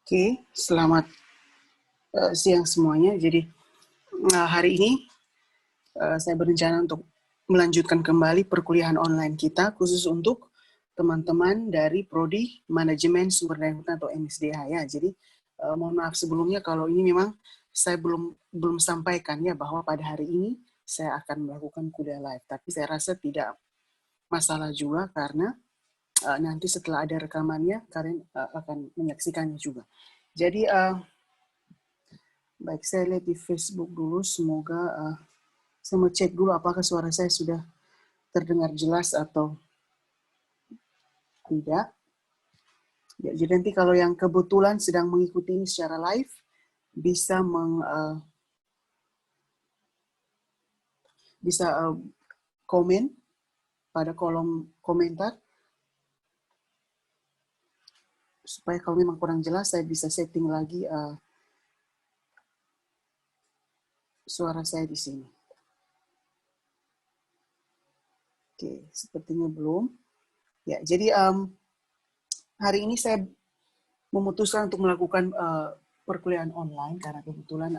Oke, selamat siang semuanya. Jadi hari ini saya berencana untuk melanjutkan kembali perkuliahan online kita khusus untuk teman-teman dari Prodi Manajemen Sumber Daya Hutan atau MSDH ya. Jadi mohon maaf sebelumnya kalau ini memang saya belum sampaikan ya bahwa pada hari ini saya akan melakukan kuliah live. Tapi saya rasa tidak masalah juga karena nanti setelah ada rekamannya kalian akan menyaksikannya juga. Jadi baik, saya lihat di Facebook dulu. Semoga saya mau cek dulu apakah suara saya sudah terdengar jelas atau tidak. Ya, jadi nanti kalau yang kebetulan sedang mengikuti ini secara live bisa komen pada kolom komentar supaya kalau memang kurang jelas saya bisa setting lagi suara saya di sini. Oke, sepertinya belum. Ya, jadi hari ini saya memutuskan untuk melakukan perkuliahan online karena kebetulan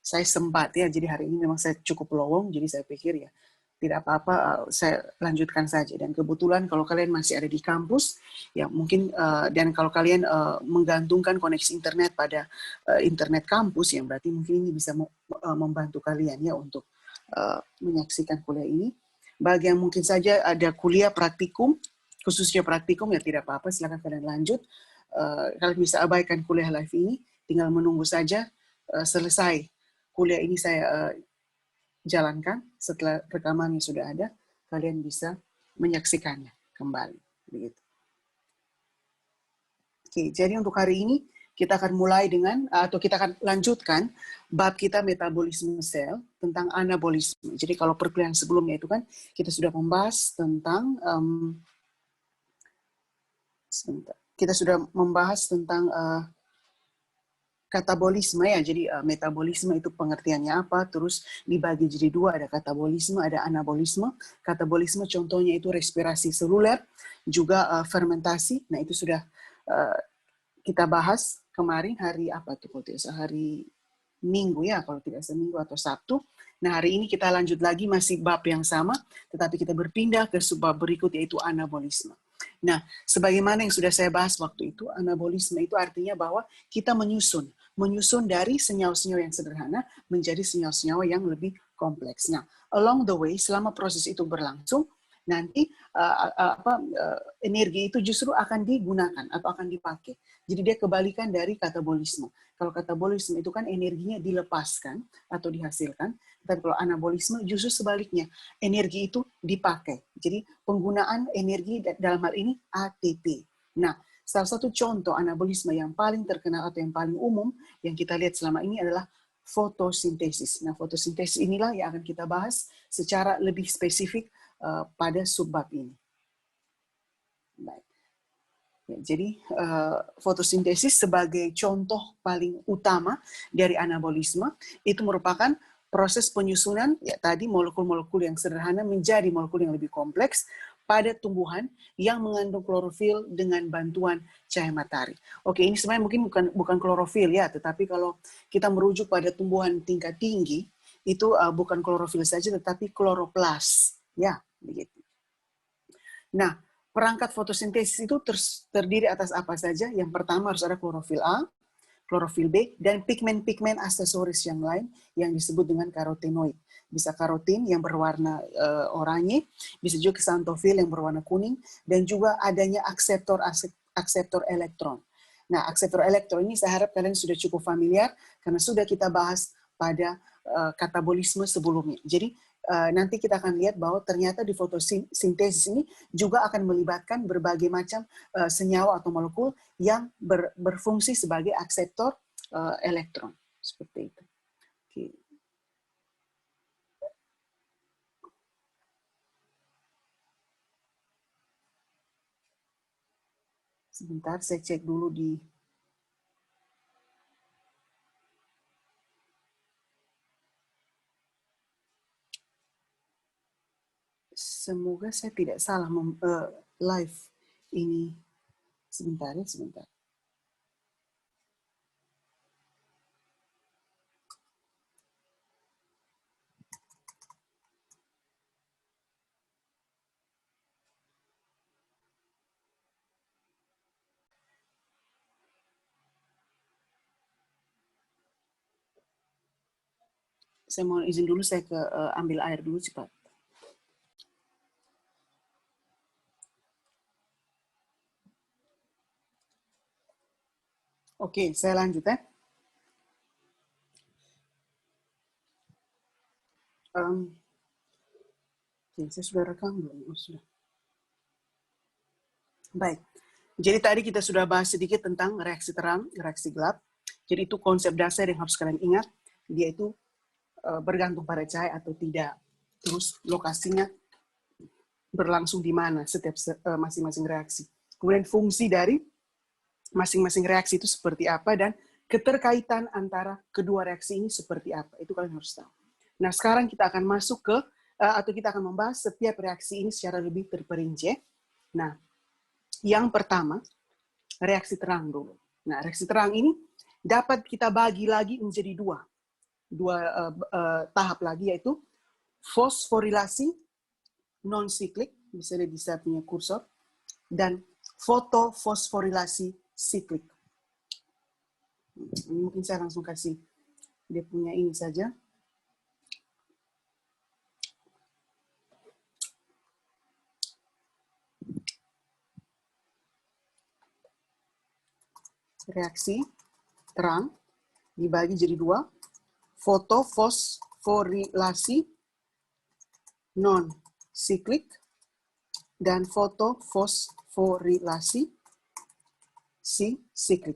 saya sempat ya, jadi hari ini memang saya cukup lowong, jadi saya pikir ya tidak apa-apa, saya lanjutkan saja. Dan kebetulan kalau kalian masih ada di kampus, ya mungkin, dan kalau kalian menggantungkan koneksi internet pada internet kampus, ya berarti mungkin ini bisa membantu kalian ya untuk menyaksikan kuliah ini. Bagi yang mungkin saja ada kuliah praktikum, khususnya praktikum, ya tidak apa-apa, silakan kalian lanjut. Kalian bisa abaikan kuliah live ini, tinggal menunggu saja selesai kuliah ini saya jalankan. Setelah rekamannya sudah ada, kalian bisa menyaksikannya kembali. Begitu. Oke, jadi untuk hari ini kita akan mulai dengan, atau kita akan lanjutkan bab kita metabolisme sel tentang anabolisme. Jadi kalau perkuliahan sebelumnya itu kan kita sudah membahas tentang, kita sudah membahas tentang katabolisme ya, jadi metabolisme itu pengertiannya apa, terus dibagi jadi dua, ada katabolisme, ada anabolisme. Katabolisme contohnya itu respirasi seluler, juga fermentasi. Nah itu sudah kita bahas kemarin hari apa tuh, kalau tidak salah hari Minggu ya, kalau tidak salah Minggu atau Sabtu. Nah hari ini kita lanjut lagi masih bab yang sama, tetapi kita berpindah ke subbab berikut yaitu anabolisme. Nah, sebagaimana yang sudah saya bahas waktu itu, anabolisme itu artinya bahwa kita menyusun dari senyawa-senyawa yang sederhana menjadi senyawa-senyawa yang lebih kompleks. Nah, along the way, selama proses itu berlangsung, nanti energi itu justru akan digunakan atau akan dipakai. Jadi dia kebalikan dari katabolisme. Kalau katabolisme itu kan energinya dilepaskan atau dihasilkan, tapi kalau anabolisme justru sebaliknya, energi itu dipakai. Jadi penggunaan energi dalam hal ini ATP. Nah, salah satu contoh anabolisme yang paling terkenal atau yang paling umum yang kita lihat selama ini adalah fotosintesis. Nah, fotosintesis inilah yang akan kita bahas secara lebih spesifik pada subbab ini. Baik. Ya, jadi fotosintesis sebagai contoh paling utama dari anabolisme itu merupakan proses penyusunan ya tadi molekul-molekul yang sederhana menjadi molekul yang lebih kompleks pada tumbuhan yang mengandung klorofil dengan bantuan cahaya matahari. Oke, ini sebenarnya mungkin bukan klorofil ya, tetapi kalau kita merujuk pada tumbuhan tingkat tinggi itu bukan klorofil saja tetapi kloroplas ya, begitu. Nah, perangkat fotosintesis itu terdiri atas apa saja? Yang pertama harus ada klorofil A, klorofil B, dan pigmen-pigmen aksesoris yang lain yang disebut dengan karotenoid. Bisa karotin yang berwarna oranye, bisa juga ksantofil yang berwarna kuning, dan juga adanya akseptor elektron. Nah, akseptor elektron ini saya harap kalian sudah cukup familiar karena sudah kita bahas pada katabolisme sebelumnya. Jadi nanti kita akan lihat bahwa ternyata di fotosintesis ini juga akan melibatkan berbagai macam senyawa atau molekul yang berfungsi sebagai akseptor elektron. Seperti itu. Oke. Sebentar, saya cek dulu di semoga saya tidak salah live ini. Sebentar ya, sebentar. Saya mau izin dulu, saya ke ambil air dulu cepat. Oke, saya lanjut ya. Oke, saya sudah rekam belum? Oh, sudah. Baik. Jadi tadi kita sudah bahas sedikit tentang reaksi terang, reaksi gelap. Jadi itu konsep dasar yang harus kalian ingat. Dia itu bergantung pada cahaya atau tidak. Terus lokasinya berlangsung di mana setiap masing-masing reaksi. Kemudian fungsi dari masing-masing reaksi itu seperti apa dan keterkaitan antara kedua reaksi ini seperti apa. Itu kalian harus tahu. Nah, sekarang kita akan masuk ke atau kita akan membahas setiap reaksi ini secara lebih terperinci. Nah, yang pertama, reaksi terang dulu. Nah, reaksi terang ini dapat kita bagi lagi menjadi dua tahap lagi, yaitu fosforilasi non-siklik, bisa punya kursor, dan fotofosforilasi siklik. Mungkin saya langsung kasih dia punya ini saja. Reaksi terang dibagi jadi dua, fotofosforilasi non-siklik dan fotofosforilasi siklik.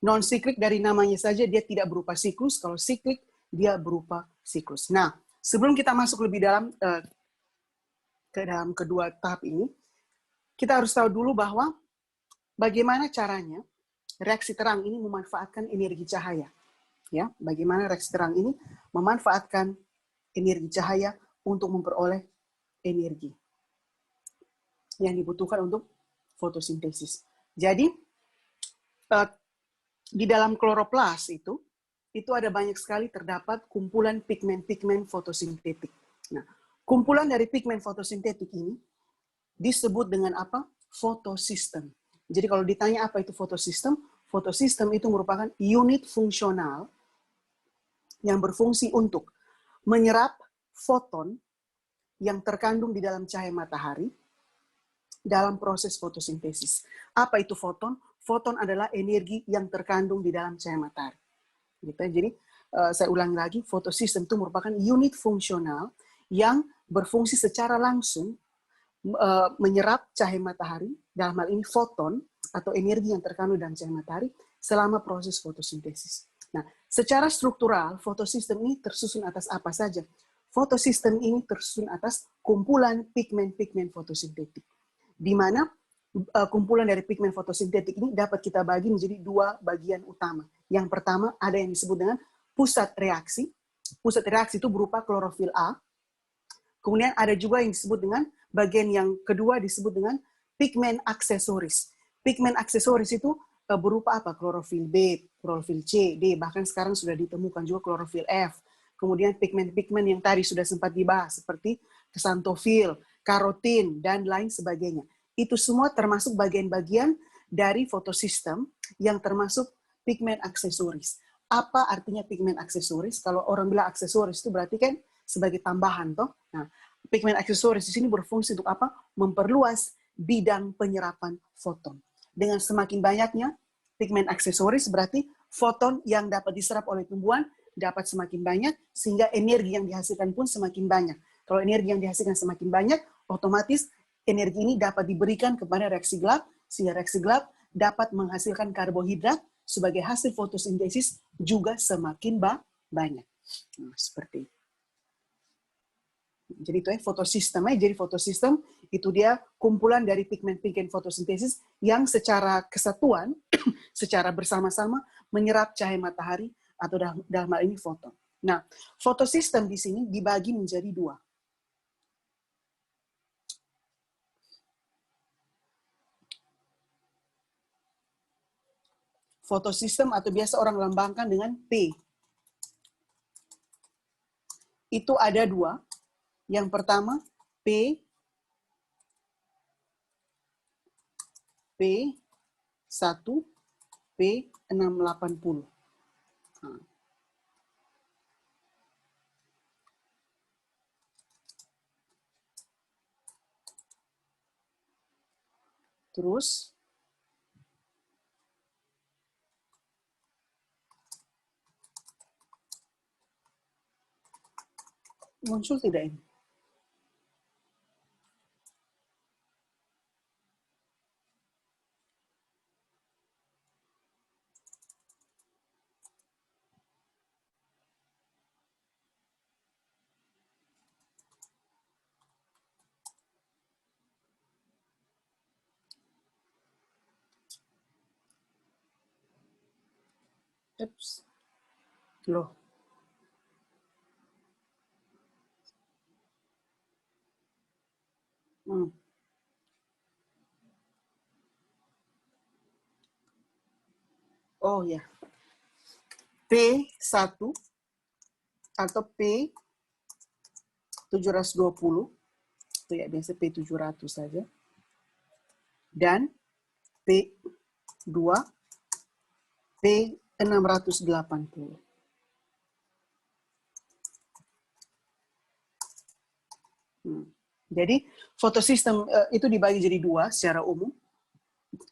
Non-siklik dari namanya saja dia tidak berupa siklus, kalau siklik dia berupa siklus. Nah, sebelum kita masuk lebih dalam ke dalam kedua tahap ini, kita harus tahu dulu bahwa bagaimana caranya reaksi terang ini memanfaatkan energi cahaya. Ya, bagaimana reaksi terang ini memanfaatkan energi cahaya untuk memperoleh energi yang dibutuhkan untuk fotosintesis. Jadi di dalam kloroplas itu ada banyak sekali terdapat kumpulan pigmen-pigmen fotosintetik. Nah, kumpulan dari pigmen fotosintetik ini disebut dengan apa? Fotosistem. Jadi kalau ditanya apa itu fotosistem, fotosistem itu merupakan unit fungsional yang berfungsi untuk menyerap foton yang terkandung di dalam cahaya matahari dalam proses fotosintesis. Apa itu foton? Foton adalah energi yang terkandung di dalam cahaya matahari. Gitu. Jadi saya ulangi lagi, fotosistem itu merupakan unit fungsional yang berfungsi secara langsung menyerap cahaya matahari, dalam hal ini foton atau energi yang terkandung dalam cahaya matahari selama proses fotosintesis. Nah, secara struktural, fotosistem ini tersusun atas apa saja? Fotosistem ini tersusun atas kumpulan pigmen-pigmen fotosintetik, di mana kumpulan dari pigmen fotosintetik ini dapat kita bagi menjadi dua bagian utama. Yang pertama ada yang disebut dengan pusat reaksi. Pusat reaksi itu berupa klorofil A. Kemudian ada juga yang disebut dengan bagian yang kedua disebut dengan pigmen aksesoris. Pigmen aksesoris itu berupa apa? Klorofil B, klorofil C, D, bahkan sekarang sudah ditemukan juga klorofil F. Kemudian pigmen-pigmen yang tadi sudah sempat dibahas seperti ksantofil, karotin, dan lain sebagainya. Itu semua termasuk bagian-bagian dari fotosistem yang termasuk pigmen aksesoris. Apa artinya pigmen aksesoris? Kalau orang bilang aksesoris itu berarti kan sebagai tambahan, toh. Nah, pigmen aksesoris di sini berfungsi untuk apa? Memperluas bidang penyerapan foton. Dengan semakin banyaknya pigmen aksesoris berarti foton yang dapat diserap oleh tumbuhan dapat semakin banyak, sehingga energi yang dihasilkan pun semakin banyak. Kalau energi yang dihasilkan semakin banyak, otomatis energi ini dapat diberikan kepada reaksi gelap, sehingga reaksi gelap dapat menghasilkan karbohidrat sebagai hasil fotosintesis juga semakin banyak. Nah, seperti itu. Jadi itu fotosistem. Jadi fotosistem itu dia kumpulan dari pigmen-pigmen fotosintesis yang secara kesatuan, secara bersama-sama menyerap cahaya matahari atau dalam hal ini foton. Nah, fotosistem di sini dibagi menjadi dua. Fotosistem atau biasa orang lambangkan dengan P. Itu ada dua. Yang pertama, P1, P680. Terus muncul tidak ini? Ups. Loh. Oh ya. P1 atau P720, itu ya biasa P700 saja. Dan P2, P680. Jadi fotosistem itu dibagi jadi dua secara umum.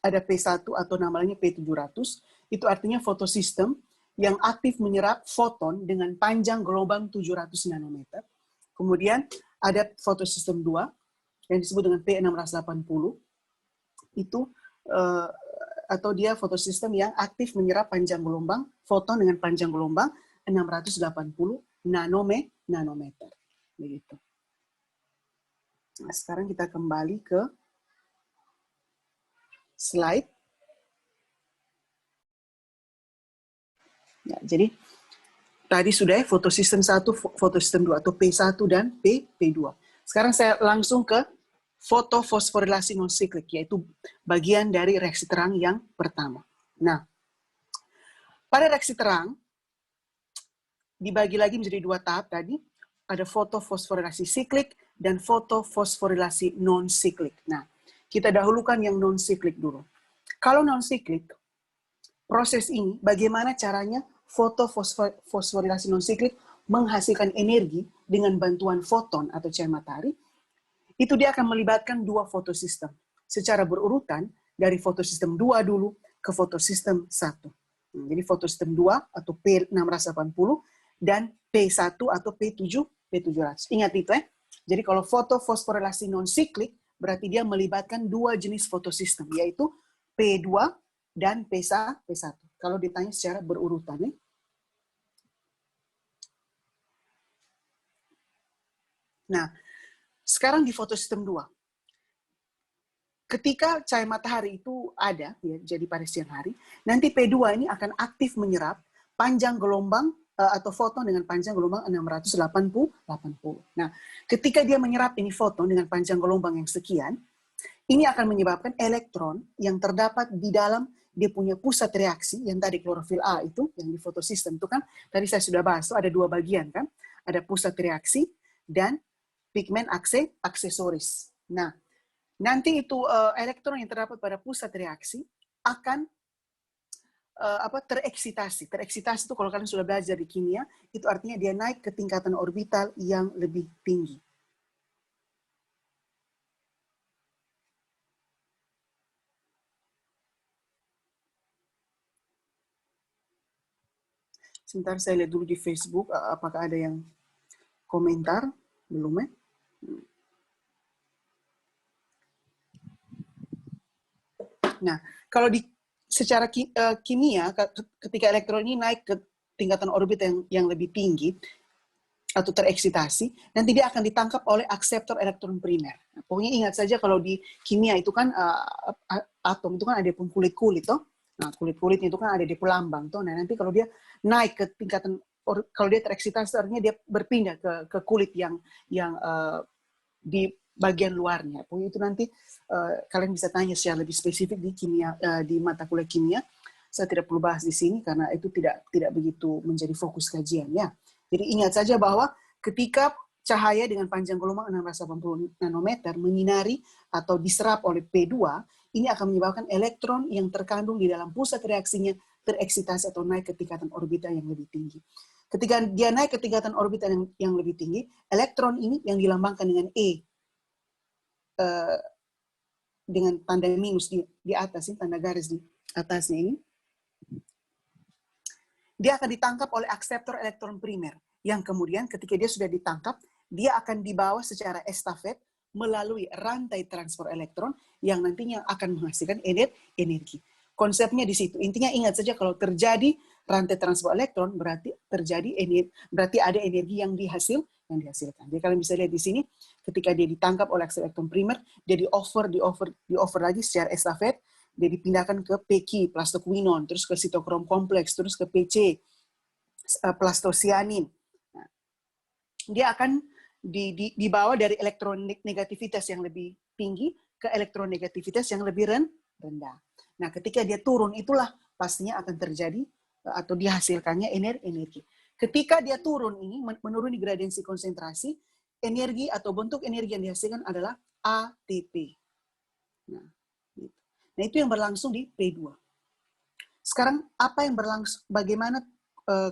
Ada P1 atau namanya P700, itu artinya fotosistem yang aktif menyerap foton dengan panjang gelombang 700 nanometer. Kemudian ada fotosistem 2 yang disebut dengan P680, itu atau dia fotosistem yang aktif menyerap panjang gelombang foton dengan panjang gelombang 680 nanometer. Begitu. Nah, sekarang kita kembali ke slide. Ya, jadi tadi sudah fotosistem 1, fotosistem 2 atau P1 dan P2. Sekarang saya langsung ke fotofosforilasi non-siklik, yaitu bagian dari reaksi terang yang pertama. Nah, pada reaksi terang dibagi lagi menjadi dua tahap tadi, ada fotofosforilasi siklik dan fotofosforilasi non-siklik. Nah, kita dahulukan yang non-siklik dulu. Kalau non-siklik, proses ini bagaimana caranya fotofosforilasi non-siklik menghasilkan energi dengan bantuan foton atau cahaya matahari, itu dia akan melibatkan dua fotosistem secara berurutan dari fotosistem 2 dulu ke fotosistem 1. Jadi fotosistem 2 atau P680 dan P1 atau P700. Ingat itu ya. Jadi kalau fotofosforilasi non-siklik berarti dia melibatkan dua jenis fotosistem, yaitu P2 dan P1. Kalau ditanya secara berurutan ya. Nah, sekarang di fotosistem 2. Ketika cahaya matahari itu ada, ya, jadi pada siang hari, nanti P2 ini akan aktif menyerap panjang gelombang atau foton dengan panjang gelombang 680. Nah, ketika dia menyerap ini foton dengan panjang gelombang yang sekian, ini akan menyebabkan elektron yang terdapat di dalam dia punya pusat reaksi, yang tadi klorofil A itu, yang di fotosistem itu kan, tadi saya sudah bahas, itu ada dua bagian kan, ada pusat reaksi dan pigmen aksesoris. Nah, nanti itu elektron yang terdapat pada pusat reaksi akan tereksitasi. Tereksitasi itu kalau kalian sudah belajar di kimia, itu artinya dia naik ke tingkatan orbital yang lebih tinggi. Sebentar saya lihat dulu di Facebook apakah ada yang komentar. Belum ya? Nah, kalau secara kimia, ketika elektron ini naik ke tingkatan orbit yang lebih tinggi, atau tereksitasi, nanti dia akan ditangkap oleh akseptor elektron primer. Nah, pokoknya ingat saja kalau di kimia itu kan atom itu kan ada pun kulit-kulit toh. Nah, kulit-kulitnya itu kan ada di lambang toh. Nah, nanti kalau dia naik ke tingkatan kalau dia tereksitasi artinya dia berpindah ke kulit yang di bagian luarnya. Pokoknya itu nanti kalian bisa tanya secara lebih spesifik di kimia di mata kuliah kimia. Saya tidak perlu bahas di sini karena itu tidak begitu menjadi fokus kajian ya. Jadi ingat saja bahwa ketika cahaya dengan panjang gelombang 680 nanometer menyinari atau diserap oleh P2, ini akan menyebabkan elektron yang terkandung di dalam pusat reaksinya tereksitasi atau naik ke tingkatan orbital yang lebih tinggi. Ketika dia naik ke tingkatan orbital yang lebih tinggi, elektron ini yang dilambangkan dengan E, dengan tanda minus di atas, ini tanda garis di atasnya ini, dia akan ditangkap oleh akseptor elektron primer, yang kemudian ketika dia sudah ditangkap, dia akan dibawa secara estafet melalui rantai transfer elektron yang nantinya akan menghasilkan energi. Konsepnya di situ. Intinya ingat saja kalau terjadi rantai transfer elektron berarti ada energi yang dihasilkan. Jadi kalian bisa lihat di sini ketika dia ditangkap oleh akseptor elektron primer, dia di-over lagi secara estafet, dia dipindahkan ke PQ, plastoquinon, terus ke sitokrom kompleks, terus ke PC, plastosianin. Nah, dia akan dibawa dari elektronegativitas yang lebih tinggi ke elektronegativitas yang lebih rendah. Nah, ketika dia turun, itulah pastinya akan terjadi atau dihasilkannya energi. Ketika dia turun ini, menuruni gradiensi konsentrasi, energi atau bentuk energi yang dihasilkan adalah ATP. Nah, itu yang berlangsung di P2. Sekarang, apa yang berlangsung, bagaimana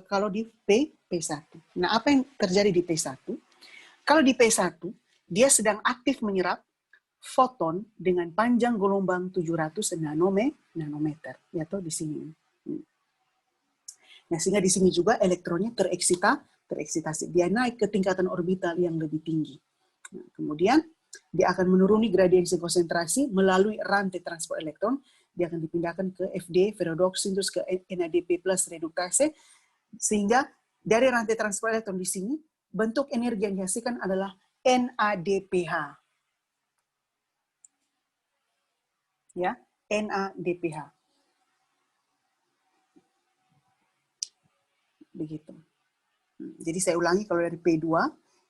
kalau di P1? Nah, apa yang terjadi di P1? Kalau di P1, dia sedang aktif menyerap foton dengan panjang gelombang 700 nanometer, yaitu di sini. Nah, sehingga di sini juga elektronnya tereksitasi. Dia naik ke tingkatan orbital yang lebih tinggi. Nah, kemudian dia akan menuruni gradiensi konsentrasi melalui rantai transport elektron. Dia akan dipindahkan ke FD, ferrodoksin, terus ke NADP plus reduktase, sehingga dari rantai transport elektron di sini, bentuk energi yang dihasilkan adalah NADPH. Ya, NADPH. Begitu. Jadi saya ulangi, kalau dari P2,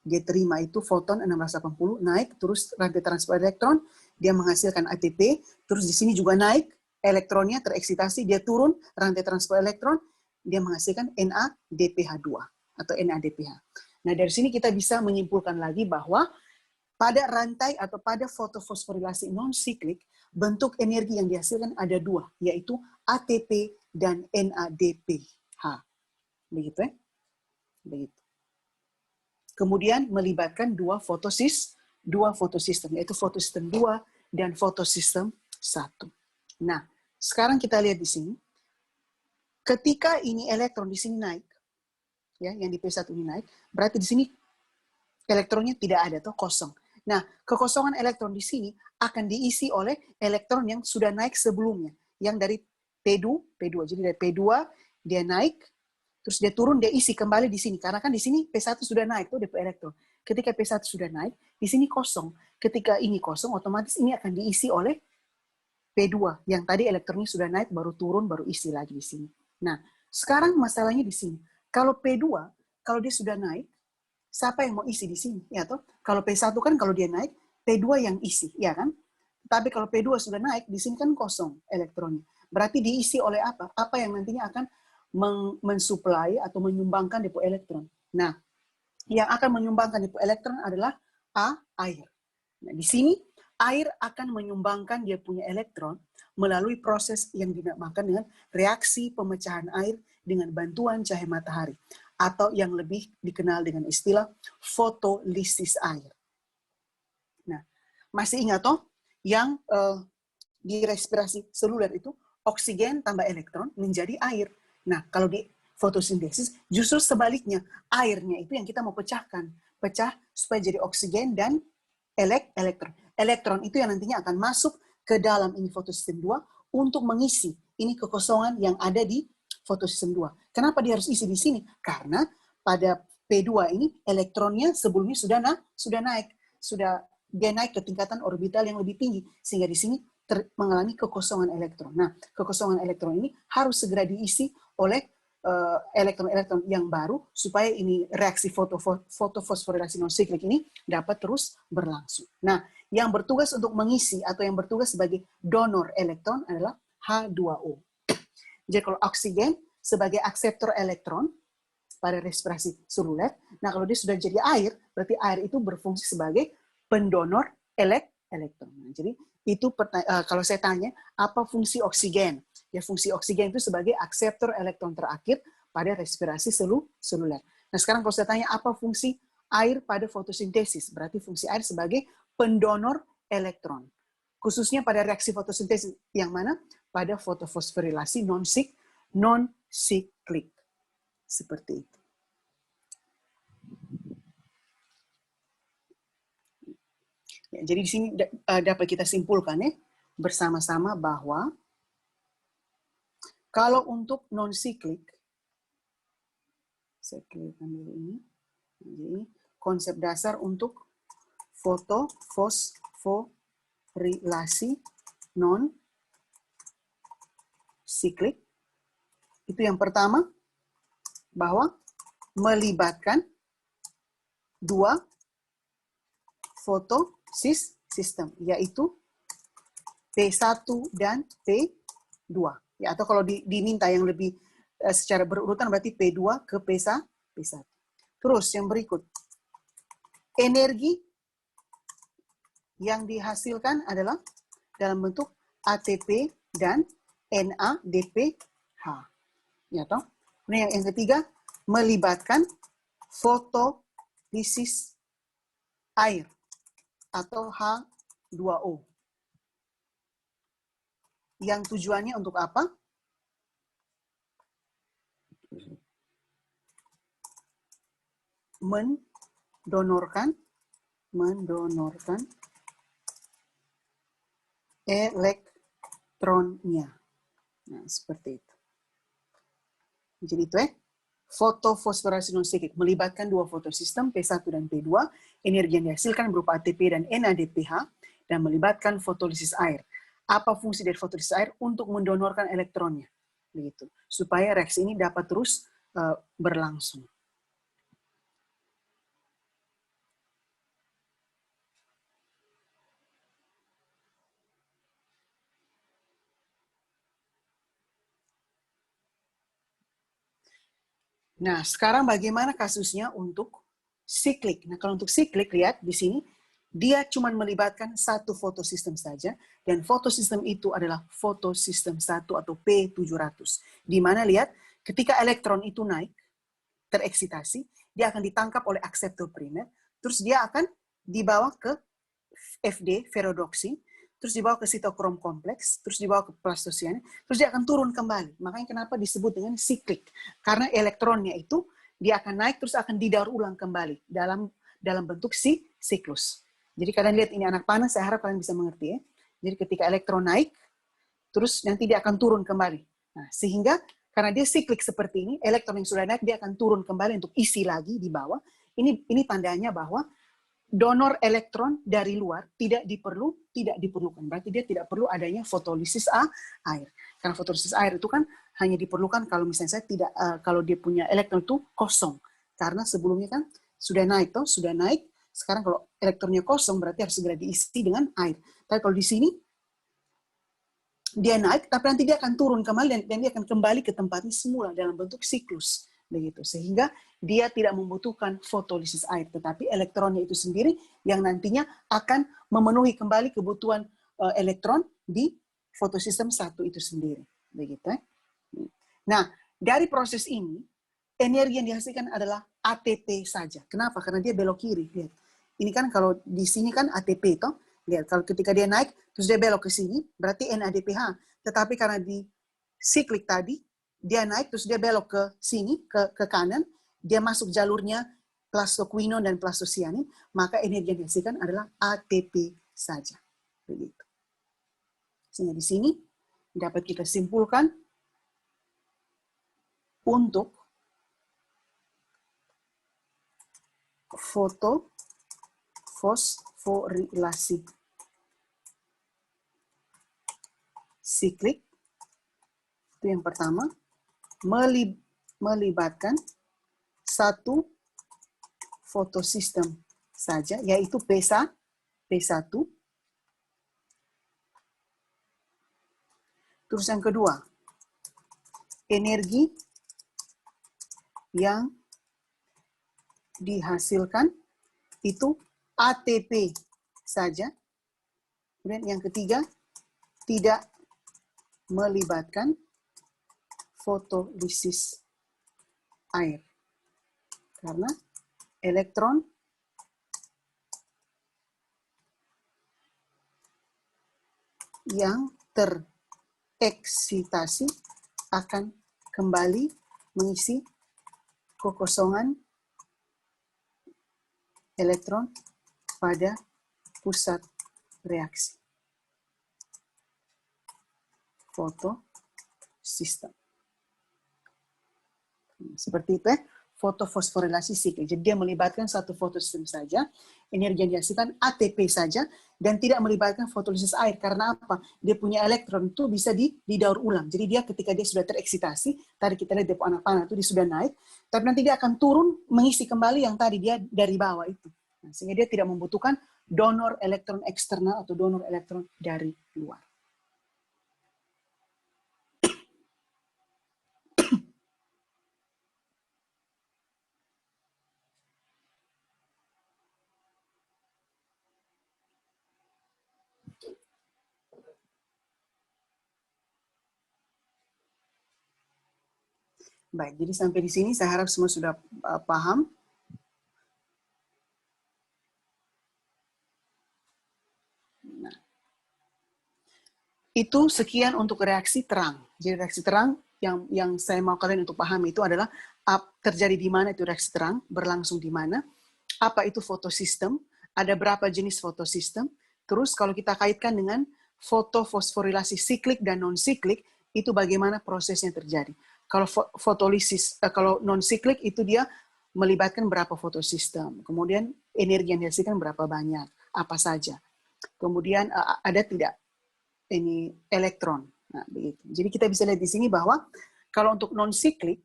dia terima itu foton 680, naik, terus rantai transport elektron, dia menghasilkan ATP, terus di sini juga naik, elektronnya tereksitasi, dia turun, rantai transport elektron, dia menghasilkan NADPH2, atau NADPH. Nah, dari sini kita bisa menyimpulkan lagi bahwa pada rantai atau pada fotofosforilasi non-siklik, bentuk energi yang dihasilkan ada dua, yaitu ATP dan NADPH. Begitu ya? Begitu. Kemudian melibatkan dua fotosistem, yaitu fotosistem 2 dan fotosistem 1. Nah, sekarang kita lihat di sini. Ketika ini elektron di sini naik, ya, yang di P1 ini naik, berarti di sini elektronnya tidak ada, atau kosong. Nah, kekosongan elektron di sini akan diisi oleh elektron yang sudah naik sebelumnya, yang dari P2. Jadi dari P2 dia naik, terus dia turun, dia isi kembali di sini. Karena kan di sini P1 sudah naik tuh DP elektron. Ketika P1 sudah naik, di sini kosong. Ketika ini kosong, otomatis ini akan diisi oleh P2 yang tadi elektronnya sudah naik, baru turun, baru isi lagi di sini. Nah, sekarang masalahnya di sini. Kalau P2, kalau dia sudah naik, siapa yang mau isi di sini? Ya toh? Kalau P1 kan kalau dia naik, P2 yang isi, ya kan? Tapi kalau P2 sudah naik, di sini kan kosong elektronnya. Berarti diisi oleh apa? Apa yang nantinya akan mensuplai atau menyumbangkan depo elektron. Nah, yang akan menyumbangkan depo elektron adalah air. Nah, di sini air akan menyumbangkan dia punya elektron melalui proses yang dinamakan dengan reaksi pemecahan air dengan bantuan cahaya matahari, atau yang lebih dikenal dengan istilah fotolisis air. Nah, masih ingat toh yang di respirasi seluler itu oksigen tambah elektron menjadi air. Nah, kalau di fotosintesis justru sebaliknya, airnya itu yang kita mau pecahkan. Pecah supaya jadi oksigen dan elektron. Elektron itu yang nantinya akan masuk ke dalam ini fotosistem 2 untuk mengisi ini kekosongan yang ada di fotosistem 2. Kenapa dia harus isi di sini? Karena pada P2 ini elektronnya sebelumnya sudah naik. Dia naik ke tingkatan orbital yang lebih tinggi, sehingga di sini mengalami kekosongan elektron. Nah, kekosongan elektron ini harus segera diisi oleh elektron-elektron yang baru supaya ini reaksi fotofosforilasi non-siklik ini dapat terus berlangsung. Nah, yang bertugas untuk mengisi atau yang bertugas sebagai donor elektron adalah H2O. Jadi kalau oksigen sebagai akseptor elektron pada respirasi seluler, nah kalau dia sudah jadi air, berarti air itu berfungsi sebagai pendonor elektron. Nah, jadi itu kalau saya tanya, apa fungsi oksigen? Ya, fungsi oksigen itu sebagai akseptor elektron terakhir pada respirasi seluler. Nah, sekarang kalau saya tanya, apa fungsi air pada fotosintesis? Berarti fungsi air sebagai pendonor elektron. khususnya pada reaksi fotosintesis yang mana? Pada fotofosforilasi non-siklik. Seperti itu. Ya, jadi di sini dapat kita simpulkan ya bersama-sama bahwa kalau untuk non-siklik, saya klikkan dulu ini. Jadi konsep dasar untuk fotofosforilasi non-siklik itu yang pertama bahwa melibatkan dua fotosistem, yaitu P1 dan P2. Ya, atau kalau diminta yang lebih secara berurutan berarti P2 ke P1. Terus yang berikut, energi yang dihasilkan adalah dalam bentuk ATP dan NADPH. Ya toh? Nah, yang ketiga, melibatkan fotolisis air atau H2O. Yang tujuannya untuk apa? Mendonorkan elektronnya. Nah, seperti itu. Jadi itu fotofosforilasi non-siklik melibatkan dua fotosistem P1 dan P2, energi yang dihasilkan berupa ATP dan NADPH, dan melibatkan fotolisis air. Apa fungsi dari fotolisis air? Untuk mendonorkan elektronnya, begitu, supaya reaksi ini dapat terus berlangsung. Nah, sekarang bagaimana kasusnya untuk siklik? Nah, kalau untuk siklik, lihat di sini, dia cuma melibatkan satu fotosistem saja, dan fotosistem itu adalah fotosistem 1 atau P700. Di mana lihat, ketika elektron itu naik, tereksitasi, dia akan ditangkap oleh akseptor primer, terus dia akan dibawa ke FD, ferrodoksi, terus dibawa ke sitokrom kompleks, terus dibawa ke plastosianin, terus dia akan turun kembali. Makanya kenapa disebut dengan siklik? Karena elektronnya itu dia akan naik terus akan didaur ulang kembali dalam bentuk siklus. Jadi kalian lihat ini anak panah, saya harap kalian bisa mengerti ya. Jadi ketika elektron naik, terus nanti dia akan turun kembali. Nah, sehingga karena dia siklik seperti ini, elektron yang sudah naik dia akan turun kembali untuk isi lagi di bawah. Ini tandanya bahwa donor elektron dari luar tidak diperlukan. Berarti dia tidak perlu adanya fotolisis air. Karena fotolisis air itu kan hanya diperlukan kalau misalnya kalau dia punya elektron itu kosong. Karena sebelumnya kan sudah naik, sudah naik. Sekarang kalau elektronnya kosong berarti harus segera diisi dengan air. Tapi kalau di sini dia naik, tapi nanti dia akan turun kembali dan dia akan kembali ke tempatnya semula dalam bentuk siklus. Begitu, sehingga dia tidak membutuhkan fotolisis air, tetapi elektronnya itu sendiri yang nantinya akan memenuhi kembali kebutuhan elektron di fotosistem 1 itu sendiri. Begitu. Nah, dari proses ini, energi yang dihasilkan adalah ATP saja. Kenapa? Karena dia belok kiri. Lihat. Ini kan kalau di sini kan ATP, toh. Lihat, kalau ketika dia naik, terus dia belok ke sini, berarti NADPH. Tetapi karena di siklik tadi, dia naik, terus dia belok ke sini, ke kanan, dia masuk jalurnya plastoquinone dan plastosianin, maka energi yang dihasilkan adalah ATP saja. Begitu. Sehingga di sini dapat kita simpulkan untuk fotofosforilasi siklik, itu yang pertama, melibatkan satu fotosistem saja, yaitu P1. Terus yang kedua, energi yang dihasilkan itu ATP saja. Kemudian yang ketiga, tidak melibatkan fotolisis air. Karena elektron yang tereksitasi akan kembali mengisi kekosongan elektron pada pusat reaksi. Fotosistem. Seperti itu ya, fotofosforilasi siklik. Jadi dia melibatkan satu fotosistem saja, energi yang dihasilkan ATP saja, dan tidak melibatkan fotolisis air. Karena apa? Dia punya elektron itu bisa didaur ulang. Jadi dia ketika dia sudah tereksitasi, tadi kita lihat depo anak panah itu dia sudah naik, tapi nanti dia akan turun mengisi kembali yang tadi dia dari bawah itu. Nah, sehingga dia tidak membutuhkan donor elektron eksternal atau donor elektron dari luar. Baik, jadi sampai di sini saya harap semua sudah paham. Nah, itu sekian untuk reaksi terang. Jadi reaksi terang yang saya mau kalian untuk paham itu adalah terjadi di mana itu reaksi terang, berlangsung di mana, apa itu fotosistem, ada berapa jenis fotosistem, terus kalau kita kaitkan dengan fotofosforilasi siklik dan non-siklik, itu bagaimana prosesnya terjadi. Kalau fotolisis, kalau non-siklik itu dia melibatkan berapa fotosistem, kemudian energi yang dihasilkan berapa banyak, apa saja. Kemudian ada tidak ini elektron. Nah, begitu. Jadi kita bisa lihat di sini bahwa kalau untuk non-siklik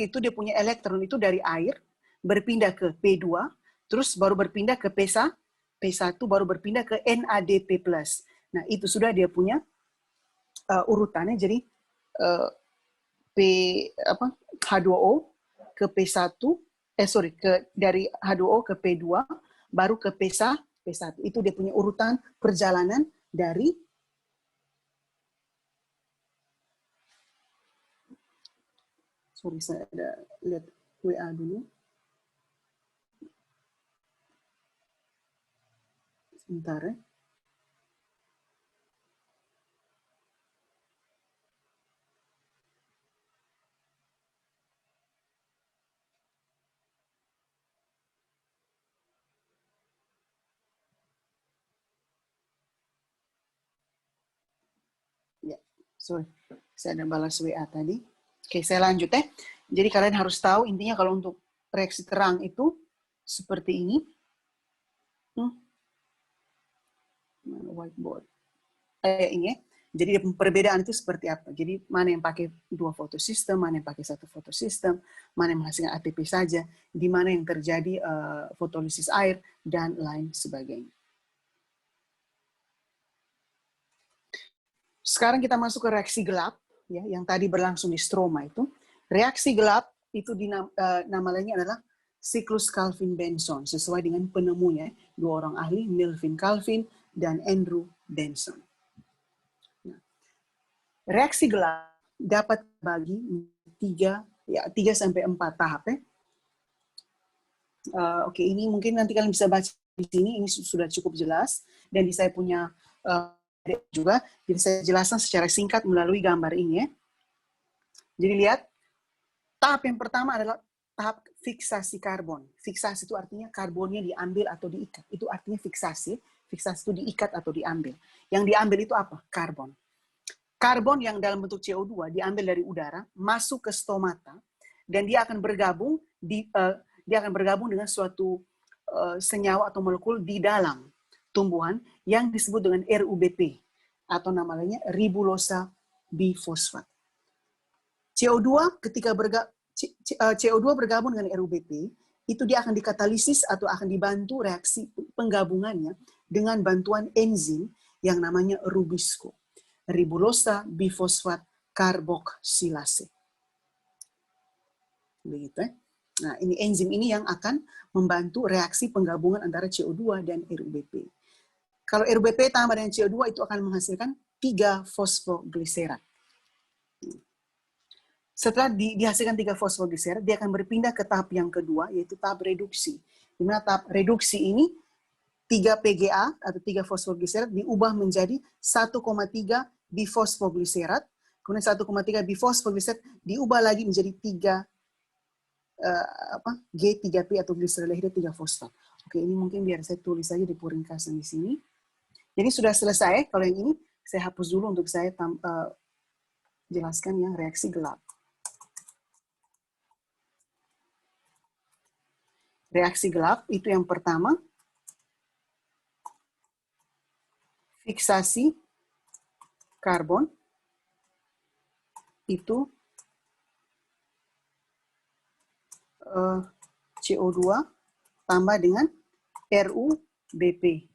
itu dia punya elektron itu dari air, berpindah ke P2, terus baru berpindah ke P1, baru berpindah ke NADP+. Nah, itu sudah dia punya urutannya. Jadi H2O ke P1, dari H2O ke P2, baru ke P1. Itu dia punya urutan perjalanan dari saya ada lihat WA dulu. Sebentar ya. Ya, saya ada balas WA tadi. Oke, saya lanjut ya. Jadi kalian harus tahu intinya kalau untuk reaksi terang itu seperti ini. Whiteboard. Ini ya. Jadi perbedaan itu seperti apa? Jadi mana yang pakai 2 fotosistem, mana yang pakai 1 fotosistem, mana yang menghasilkan ATP saja, di mana yang terjadi fotolisis air, dan lain sebagainya. Sekarang kita masuk ke reaksi gelap, ya, yang tadi berlangsung di stroma itu. Reaksi gelap itu nama lainnya adalah siklus Calvin-Benson, sesuai dengan penemunya, 2 orang ahli, Melvin Calvin dan Andrew Benson. Nah, reaksi gelap dapat bagi 3-4 tahap. Ya. Oke, ini mungkin nanti kalian bisa baca di sini, ini sudah cukup jelas, dan di saya punya juga, jadi saya jelaskan secara singkat melalui gambar ini ya. Jadi lihat, tahap yang pertama adalah tahap fiksasi karbon. Fiksasi itu artinya karbonnya diambil atau diikat. Itu artinya fiksasi. Fiksasi itu diikat atau diambil. Yang diambil itu apa? Karbon. Karbon yang dalam bentuk CO2 diambil dari udara, masuk ke stomata, dan dia akan bergabung dengan suatu senyawa atau molekul di dalam tumbuhan yang disebut dengan RUBP atau nama lainnya ribulosa bifosfat. CO2 ketika CO2 bergabung dengan RUBP, itu dia akan dikatalisis atau akan dibantu reaksi penggabungannya dengan bantuan enzim yang namanya rubisco, ribulosa bifosfat karboksilase. Begitu ya. Nah, ini enzim ini yang akan membantu reaksi penggabungan antara CO2 dan RUBP. Kalau RUBP tambah dengan CO2 itu akan menghasilkan 3 fosfogliserat. Setelah dihasilkan 3 fosfogliserat, dia akan berpindah ke tahap yang kedua, yaitu tahap reduksi. Di mana tahap reduksi ini 3 PGA atau 3 fosfogliserat diubah menjadi 1,3 bifosfogliserat, kemudian 1,3 bifosfogliserat diubah lagi menjadi 3 G3P atau gliseraldehida 3 fosfat. Oke, ini mungkin biar saya tulis saja di ringkasan di sini. Jadi sudah selesai. Kalau yang ini saya hapus dulu untuk saya jelaskan yang reaksi gelap. Reaksi gelap itu yang pertama, fiksasi karbon itu CO2 tambah dengan RuBP.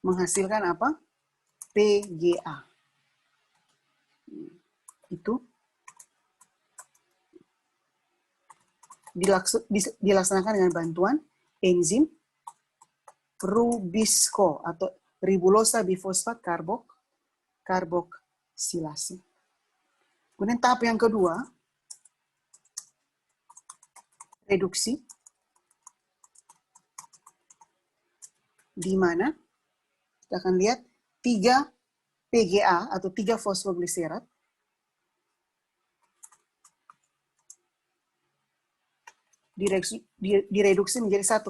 Menghasilkan apa? PGA. Itu dilaksanakan dengan bantuan enzim rubisco atau ribulosa bifosfat karboksilase. Kemudian tahap yang kedua, reduksi, di mana kita akan lihat 3 PGA atau 3 fosfogliserat direduksi menjadi 1,3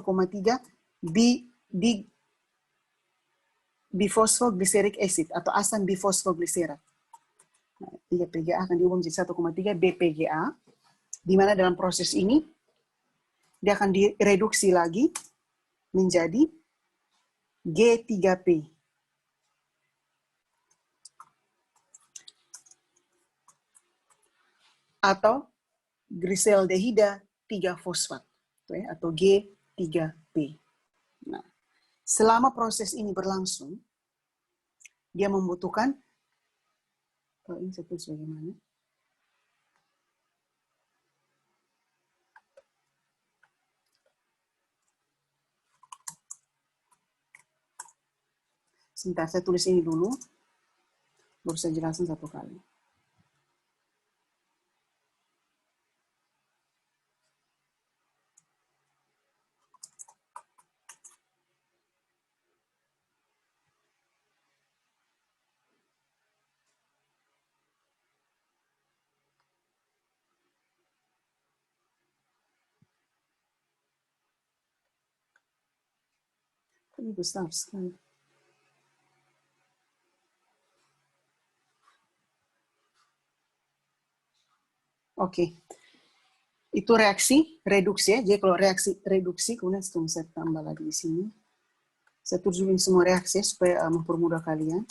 bifosfoglyceric acid atau asam bifosfogliserat. Nah, 3 PGA akan diubah menjadi 1,3 BPGA, di mana dalam proses ini dia akan direduksi lagi menjadi G3P. Atau glisaldehida 3 fosfat atau G3P. Nah, selama proses ini berlangsung, dia membutuhkan ini saya tulis bagaimana? Sebentar, saya tulis ini dulu, baru saya jelaskan satu kali. Ini besar sekali. Oke. Itu reaksi reduksi ya. Jadi kalau reaksi reduksi, kemudian setelah saya tambah lagi di sini. Saya tujuin semua reaksi supaya mempermudah kalian.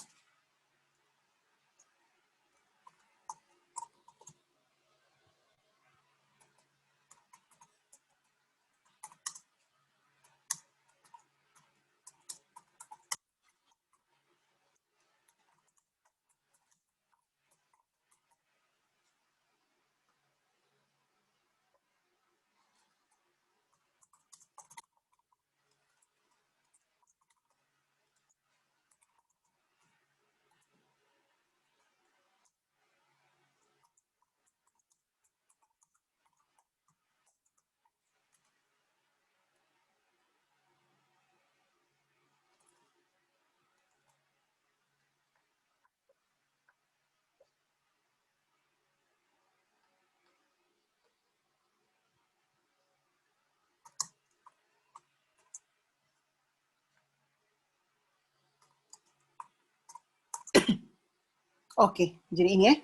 Oke, jadi ini ya.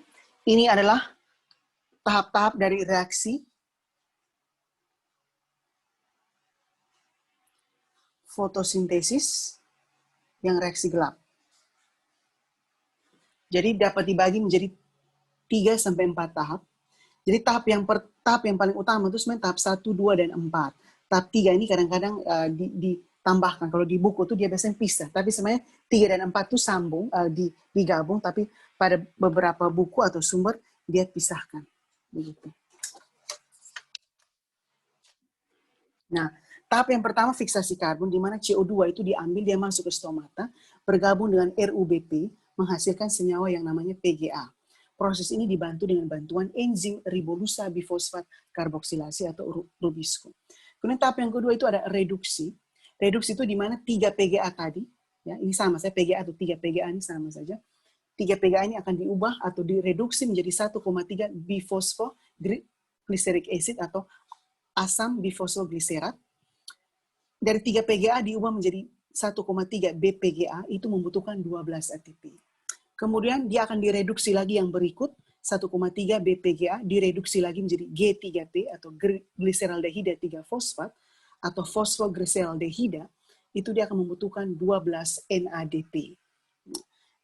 Ini adalah tahap-tahap dari reaksi fotosintesis yang reaksi gelap. Jadi dapat dibagi menjadi 3-4 tahap. Jadi tahap yang paling utama itu sebenarnya tahap 1, 2, dan 4. Tahap 3 ini kadang-kadang ditambahkan. Kalau di buku itu dia biasanya pisah. Tapi sebenarnya 3 dan 4 itu sambung, digabung, tapi pada beberapa buku atau sumber dia pisahkan. Begitu. Nah, tahap yang pertama fiksasi karbon, di mana CO2 itu diambil, dia masuk ke stomata, bergabung dengan RuBP, menghasilkan senyawa yang namanya PGA. Proses ini dibantu dengan bantuan enzim ribolusa bifosfat karboksilase atau Rubisco. Kemudian tahap yang kedua itu ada reduksi. Reduksi itu di mana 3 PGA tadi, ya, ini sama saja PGA atau 3 PGA ini sama saja. 3 PGA ini akan diubah atau direduksi menjadi 1,3 bifosfoglyceric acid atau asam bifosfogliserat. Dari 3 PGA diubah menjadi 1,3 BPGA, itu membutuhkan 12 ATP. Kemudian dia akan direduksi lagi yang berikut, 1,3 BPGA direduksi lagi menjadi G3P atau gliseraldehida 3 fosfat atau fosfoglyceraldehida, itu dia akan membutuhkan 12 NADP.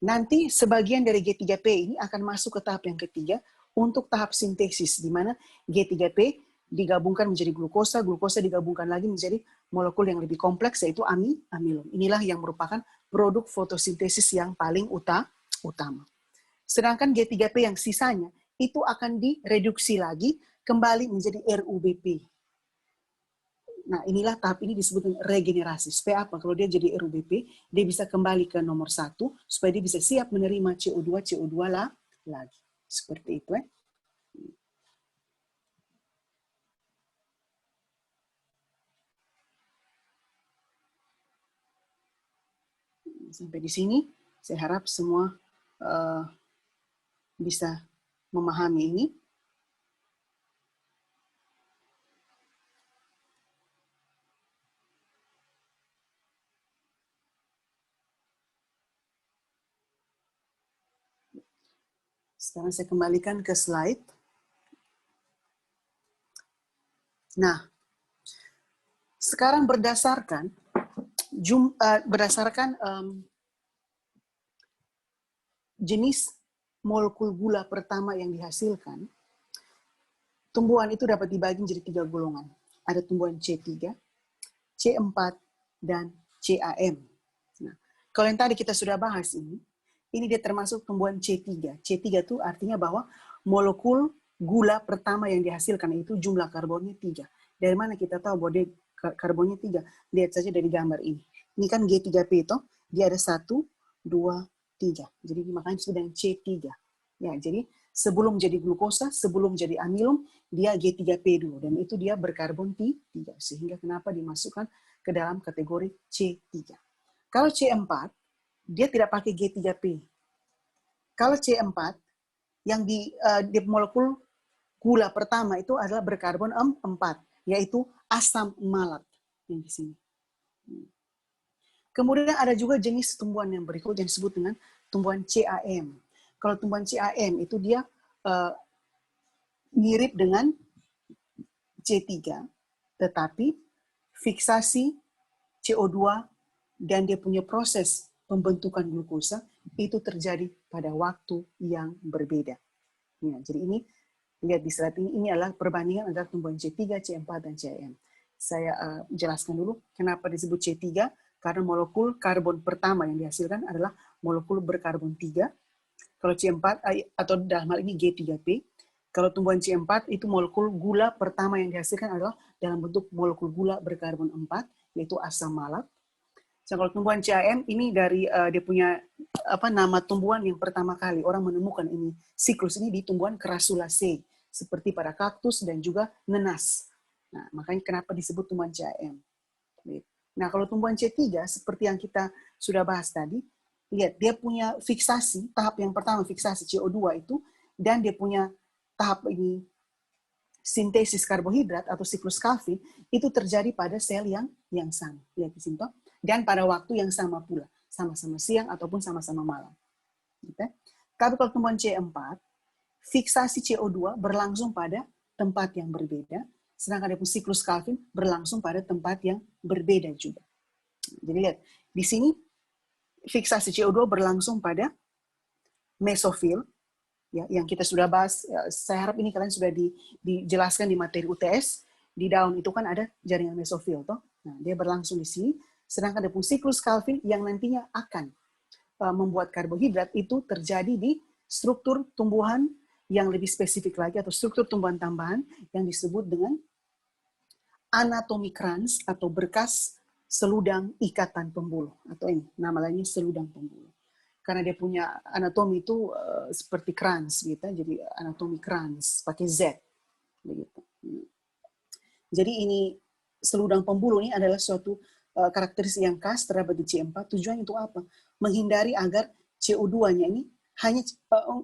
Nanti sebagian dari G3P ini akan masuk ke tahap yang ketiga untuk tahap sintesis, di mana G3P digabungkan menjadi glukosa, glukosa digabungkan lagi menjadi molekul yang lebih kompleks, yaitu amilum. Inilah yang merupakan produk fotosintesis yang paling utama. Sedangkan G3P yang sisanya, itu akan direduksi lagi kembali menjadi RUBP. Nah, inilah tahap ini disebut dengan regenerasi. Supaya apa? Kalau dia jadi RUBP, dia bisa kembali ke nomor 1, supaya dia bisa siap menerima CO2 lagi. Seperti itu, Sampai di sini, saya harap semua bisa memahami ini. Sekarang saya kembalikan ke slide. Nah, sekarang berdasarkan jenis molekul gula pertama yang dihasilkan, tumbuhan itu dapat dibagi menjadi 3 golongan. Ada tumbuhan C3, C4, dan CAM. Nah, kalau yang tadi kita sudah bahas ini dia termasuk tumbuhan C3. C3 itu artinya bahwa molekul gula pertama yang dihasilkan itu jumlah karbonnya 3. Dari mana kita tahu bahwa dia karbonnya 3? Lihat saja dari gambar ini. Ini kan G3P itu, dia ada 1, 2, 3. Jadi makanya disebut dengan C3. Ya, jadi sebelum jadi glukosa, sebelum jadi amilum, dia G3P dulu. Dan itu dia berkarbon 3. Sehingga kenapa dimasukkan ke dalam kategori C3. Kalau C4, dia tidak pakai G3P. Kalau C4, yang di molekul gula pertama itu adalah berkarbon 4, yaitu asam malat yang di sini. Kemudian ada juga jenis tumbuhan yang berikut yang disebut dengan tumbuhan CAM. Kalau tumbuhan CAM itu dia mirip dengan C3, tetapi fiksasi CO2 dan dia punya proses pembentukan glukosa itu terjadi pada waktu yang berbeda. Ya, jadi ini lihat di slide ini adalah perbandingan antara tumbuhan C3, C4, dan CAM. Saya jelaskan dulu kenapa disebut C3, karena molekul karbon pertama yang dihasilkan adalah molekul berkarbon 3. Kalau C4, atau dalam hal ini G3P, kalau tumbuhan C4 itu molekul gula pertama yang dihasilkan adalah dalam bentuk molekul gula berkarbon 4, yaitu asam malat. Kalau tumbuhan CAM ini dari dia punya nama tumbuhan yang pertama kali orang menemukan ini siklus ini di tumbuhan Crassulaceae seperti pada kaktus dan juga nenas. Nah, makanya kenapa disebut tumbuhan CAM. Nah, kalau tumbuhan C3 seperti yang kita sudah bahas tadi, lihat dia punya fiksasi, tahap yang pertama fiksasi CO2 itu, dan dia punya tahap ini sintesis karbohidrat atau siklus Calvin itu terjadi pada sel yang sama. Lihat di sini, dan pada waktu yang sama pula, sama-sama siang ataupun sama-sama malam. Tapi kalau tumbuhan C4, fiksasi CO2 berlangsung pada tempat yang berbeda, sedangkan ada siklus Calvin berlangsung pada tempat yang berbeda juga. Jadi lihat, di sini fiksasi CO2 berlangsung pada mesofil, ya, yang kita sudah bahas. Saya harap ini kalian sudah dijelaskan di materi UTS. Di daun itu kan ada jaringan mesofil, toh. Nah, dia berlangsung di sini. Sedangkan ada pun siklus Calvin yang nantinya akan membuat karbohidrat itu terjadi di struktur tumbuhan yang lebih spesifik lagi, atau struktur tumbuhan tambahan yang disebut dengan anatomi krans atau berkas seludang ikatan pembuluh, atau ini nama lainnya seludang pembuluh. karena dia punya anatomi itu seperti krans gitu, jadi anatomi krans pakai Z begitu. Jadi ini seludang pembuluh ini adalah suatu karakteristik yang khas terdapat di C4. Tujuannya untuk apa? Menghindari agar CO2-nya ini hanya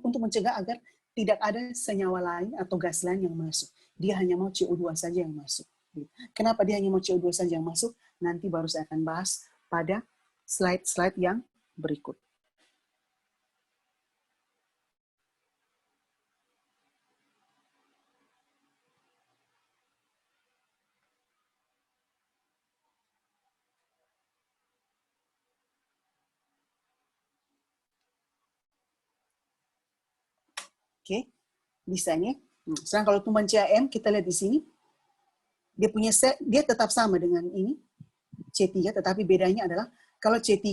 untuk mencegah agar tidak ada senyawa lain atau gas lain yang masuk. Dia hanya mau CO2 saja yang masuk. Kenapa dia hanya mau CO2 saja yang masuk? Nanti baru saya akan bahas pada slide-slide yang berikut. Oke, bisa nih. Sekarang kalau tumbuhan CAM, kita lihat di sini, dia tetap sama dengan ini, C3, tetapi bedanya adalah kalau C3,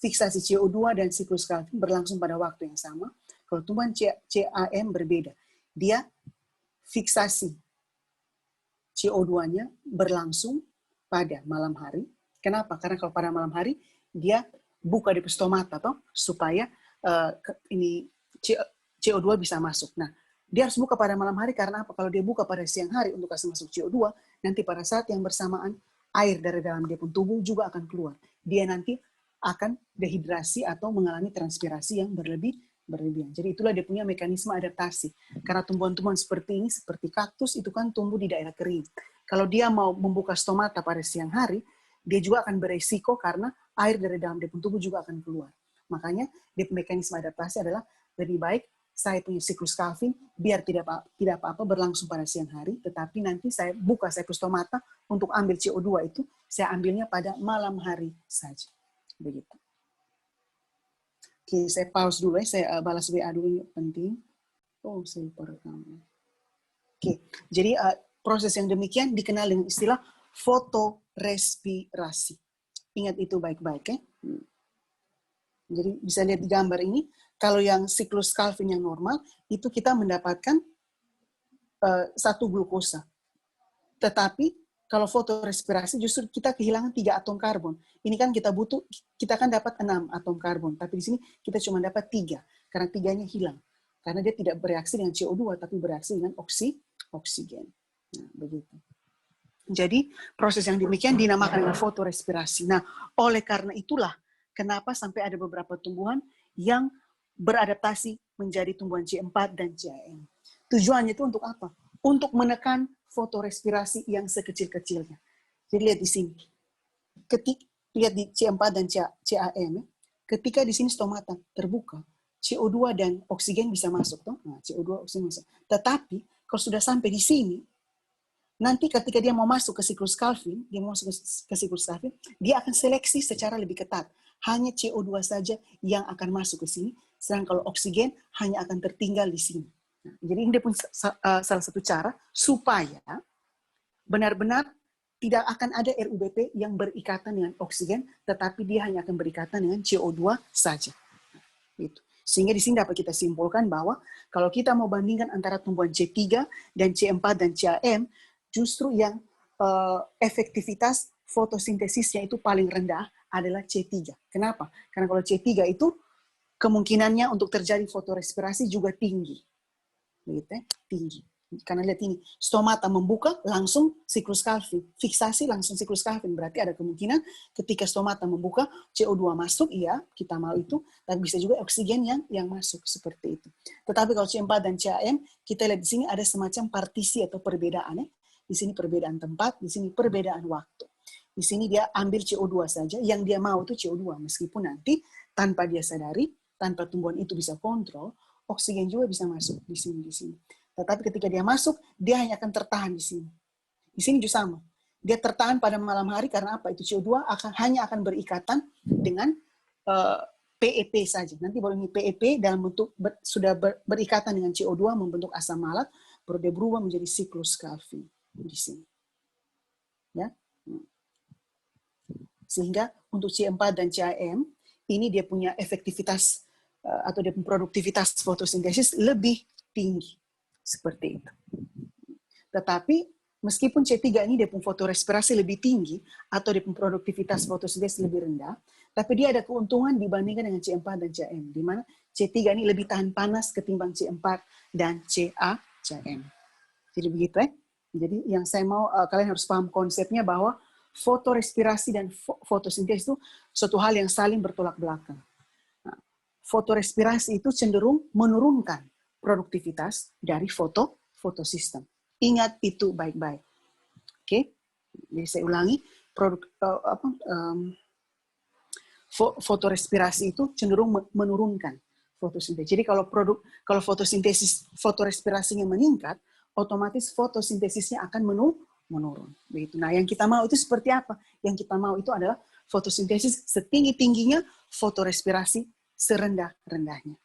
fiksasi CO2 dan siklus Calvin berlangsung pada waktu yang sama. Kalau tumbuhan CAM berbeda. Dia fiksasi CO2-nya berlangsung pada malam hari. Kenapa? Karena kalau pada malam hari, dia buka di stomata toh, supaya ini CO2 bisa masuk. Nah, dia harus buka pada malam hari karena apa? Kalau dia buka pada siang hari untuk kasih masuk CO2, nanti pada saat yang bersamaan air dari dalam dia pun tubuh juga akan keluar. Dia nanti akan dehidrasi atau mengalami transpirasi yang berlebihan. Jadi itulah dia punya mekanisme adaptasi. Karena tumbuhan-tumbuhan seperti ini, seperti kaktus, itu kan tumbuh di daerah kering. Kalau dia mau membuka stomata pada siang hari, dia juga akan beresiko karena air dari dalam dia pun tubuh juga akan keluar. Makanya dia mekanisme adaptasi adalah lebih baik saya punya siklus Calvin biar tidak apa-apa berlangsung pada siang hari, tetapi nanti saya buka siklus stomata untuk ambil CO2 itu, saya ambilnya pada malam hari saja. Begitu. Oke, saya pause dulu ya, saya balas WA dulu, penting. Oh, saya lupa rekam. Oke, jadi proses yang demikian dikenal dengan istilah fotorespirasi. Ingat itu baik-baik ya. Jadi bisa lihat di gambar ini, kalau yang siklus Calvin yang normal, itu kita mendapatkan satu glukosa. Tetapi kalau fotorespirasi justru kita kehilangan 3 atom karbon. Ini kan kita kan dapat 6 atom karbon, tapi di sini kita cuma dapat 3, karena 3-nya hilang. Karena dia tidak bereaksi dengan CO2, tapi bereaksi dengan oksigen. Nah, begitu. Jadi proses yang demikian dinamakan dengan fotorespirasi. Nah, oleh karena itulah kenapa sampai ada beberapa tumbuhan yang beradaptasi menjadi tumbuhan C4 dan CAM. Tujuannya itu untuk apa? Untuk menekan fotorespirasi yang sekecil-kecilnya. Jadi lihat di sini. Lihat di C4 dan CAM, ketika di sini stomata terbuka, CO2 dan oksigen bisa masuk. Nah, CO2 oksigen masuk. Tetapi kalau sudah sampai di sini, nanti ketika dia mau masuk ke siklus Calvin, dia akan seleksi secara lebih ketat. Hanya CO2 saja yang akan masuk ke sini, sedangkan kalau oksigen hanya akan tertinggal di sini. Nah, jadi ini dia pun salah satu cara supaya benar-benar tidak akan ada RUBP yang berikatan dengan oksigen, tetapi dia hanya akan berikatan dengan CO2 saja. Gitu. Sehingga di sini dapat kita simpulkan bahwa kalau kita mau bandingkan antara tumbuhan C3 dan C4 dan CAM, justru yang efektivitas fotosintesisnya itu paling rendah adalah C3. Kenapa? Karena kalau C3 itu kemungkinannya untuk terjadi fotorespirasi juga tinggi. Begitu ya? Tinggi. Karena lihat ini, stomata membuka langsung siklus Calvin. Fiksasi langsung siklus Calvin. Berarti ada kemungkinan ketika stomata membuka, CO2 masuk, iya, kita mau itu, tapi bisa juga oksigen yang masuk, seperti itu. Tetapi kalau C4 dan CAM, kita lihat di sini ada semacam partisi atau perbedaan. Di sini perbedaan tempat, di sini perbedaan waktu. Di sini dia ambil CO2 saja, yang dia mau itu CO2. Meskipun nanti tanpa dia sadari, tanpa tumbuhan itu bisa kontrol, oksigen juga bisa masuk di sini, di sini. Tetapi ketika dia masuk, dia hanya akan tertahan di sini. Di sini juga sama. Dia tertahan pada malam hari karena apa? Itu CO2 hanya akan berikatan dengan PEP saja. Nanti baru ini PEP dalam bentuk sudah berikatan dengan CO2 membentuk asam malat, baru dia berubah menjadi siklus Calvin di sini. Ya. Sehingga untuk C4 dan CAM, ini dia punya efektivitas atau dia punya produktivitas fotosintesis lebih tinggi. Seperti itu. Tetapi meskipun C3 ini dia punya fotorespirasi lebih tinggi atau dia punya produktivitas fotosintesis lebih rendah, Tapi dia ada keuntungan dibandingkan dengan C4 dan CM, di mana C3 ini lebih tahan panas ketimbang C4 dan CM. Jadi begitu ya. Jadi yang saya mau kalian harus paham konsepnya bahwa fotorespirasi dan fotosintesis itu suatu hal yang saling bertolak belakang. Nah, fotorespirasi itu cenderung menurunkan produktivitas dari fotosistem. Ingat itu baik-baik. Oke, jadi saya ulangi, fotorespirasi itu cenderung menurunkan fotosintesis. Jadi kalau fotorespirasinya meningkat, otomatis fotosintesisnya akan menurun. Begitu. Nah, yang kita mau itu seperti apa? Yang kita mau itu adalah fotosintesis setinggi-tingginya, fotorespirasi serendah-rendahnya.